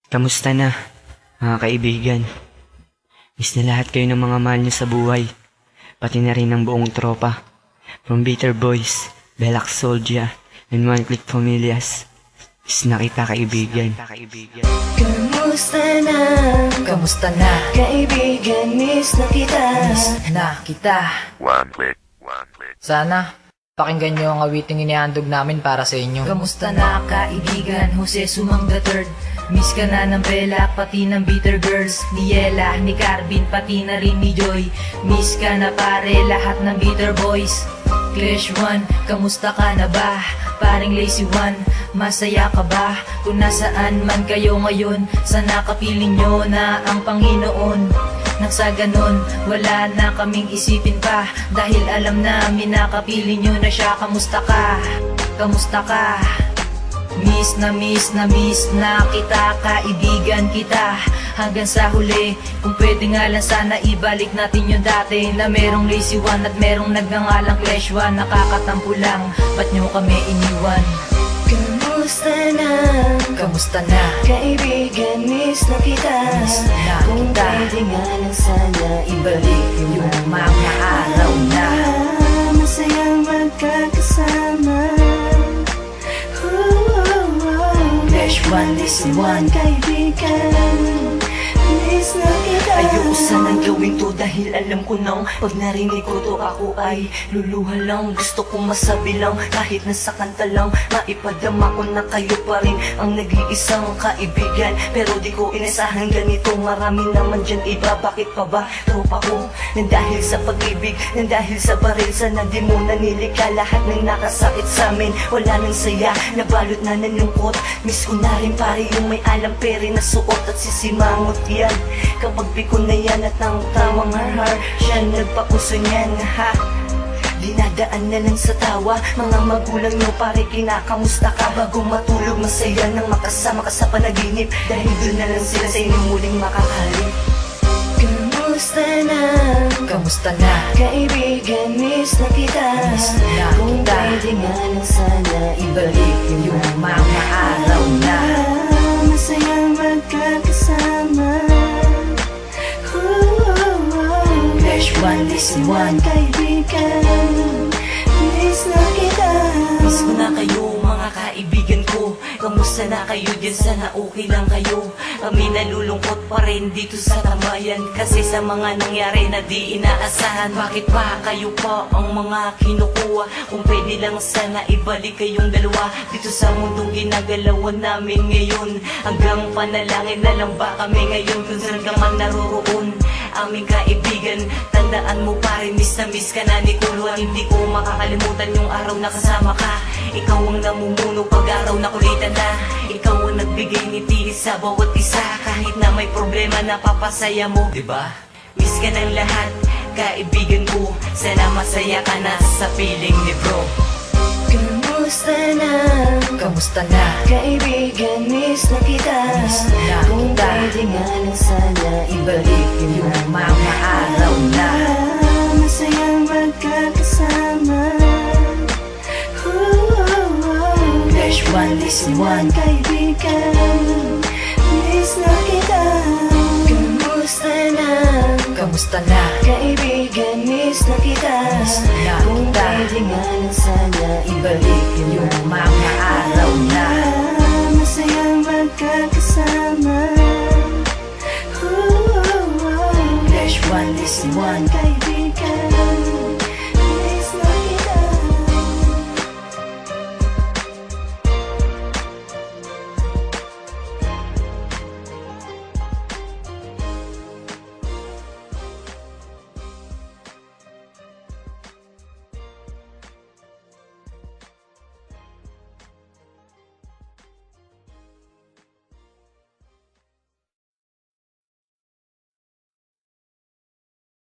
Kamusta na, mga kaibigan? Miss na lahat kayo ng mga mahal niyo sa buhay, pati na rin ang buong tropa. From Bitter Boys, Belac Soldier, and One Click Familias. Miss na kita, kaibigan. Kamusta na? Kamusta na? Kaibigan, miss na kita. Miss na kita. One click, one click. Sana pakinggan nyo ang awiting inihandog namin para sa inyo. Kamusta na, kaibigan? Jose Sumang III. Miss ka na ng Bella, pati ng Bitter Girls. Ni Yela, ni Carvin, pati na rin ni Joy. Miss ka na pare, lahat ng Bitter Boys. Clash 1, kamusta ka na ba? Paring Lazy One, masaya ka ba? Kung nasaan man kayo ngayon, sana kapiling nyo na ang Panginoon. Nang sa ganon, wala na kaming isipin pa, dahil alam namin na kapiling nyo na siya. Kamusta ka? Kamusta ka? Miss na kita, kaibigan kita. Hanggang sa huli, kung pwede nga lang sana ibalik natin yung dati, na merong Lazy One at merong nagngangalang Clash 1. Nakakatampo lang, ba't nyo kami iniwan? Kamusta na? Kamusta na? Kaibigan, miss na kita. Miss na Kung kita. pwede nga lang sana ibalik Yung mga araw na masayang magkakasama. Clash 1, Lazy One, kaibigan, miss na kita. Ayoko sanang gawin to, dahil alam ko nang pag narinig ko to, ako ay luluha lang. Gusto ko masabi lang, kahit nasa kanta lang, maipadama ko na kayo pa rin ang nag-iisang kaibigan. Pero di ko inasahan ganito, marami naman dyan iba. Bakit pa ba tropa ko? Nang dahil sa pag-ibig, nang dahil sa baril, sana di mo nanilika lahat ng nakasakit sa amin. Wala nang saya, nabalot na nalungkot. Miss ko na rin pare yung may alam pere na suot at sisimangot yan. Kapag piko na yan at ang tawang har, siya nagpauso niyan, ha? Dinadaan na lang sa tawa, mga magulang nyo pare, kinakamusta ka? Bago matulog, masaya nang makasama ka sa panaginip, dahil doon na lang sila sa inyong muling makakalip. Kamusta na? Kamusta na? Kaibigan, miss na kita. Miss na Kung kita. pwede nga lang sana ibalik Yung mga araw na masayang magkakasama. Clash 1, Lazy One, kaibigan, miss na kita. Miss ko na kayo, mga kaibigan ko. Kamusta na kayo dyan? Sana okay lang kayo. Kami nalulungkot pa rin dito sa tambayan, kasi sa mga nangyari na di inaasahan. Bakit pa kayo pa ang mga kinukuha? Kung pwede lang sana ibalik kayong dalawa dito sa mundong ginagalawan namin ngayon. Hanggang panalangin na lang ba kami ngayon, kung saan ka man naroroon, aming kaibigan. Tandaan mo pare, miss ka na ni Kulwan. Hindi ko makakalimutan yung araw na kasama ka. Ikaw ang namumuno pag araw na kulitan na. Ikaw ang nagbigay ngiti sa bawat isa, kahit na may problema napapasaya mo, diba? Miss ka ng lahat, kaibigan ko. Sana masaya ka na sa feeling ni bro. Kamusta na? Kamusta na? Kaibigan, miss na kita. Miss na Kung kita. pwede nga lang sana ibalik Yung mga araw na masayang magkakasama. Clash 1, Lazy One, kaibigan, miss na kita. Kamusta na? Kamusta na? Kaibigan, miss na kita. Miss na Kung kita. pwede nga lang sana ibalik Yung mga araw na masayang magkakasama. Clash 1, Lazy One, kaibigan,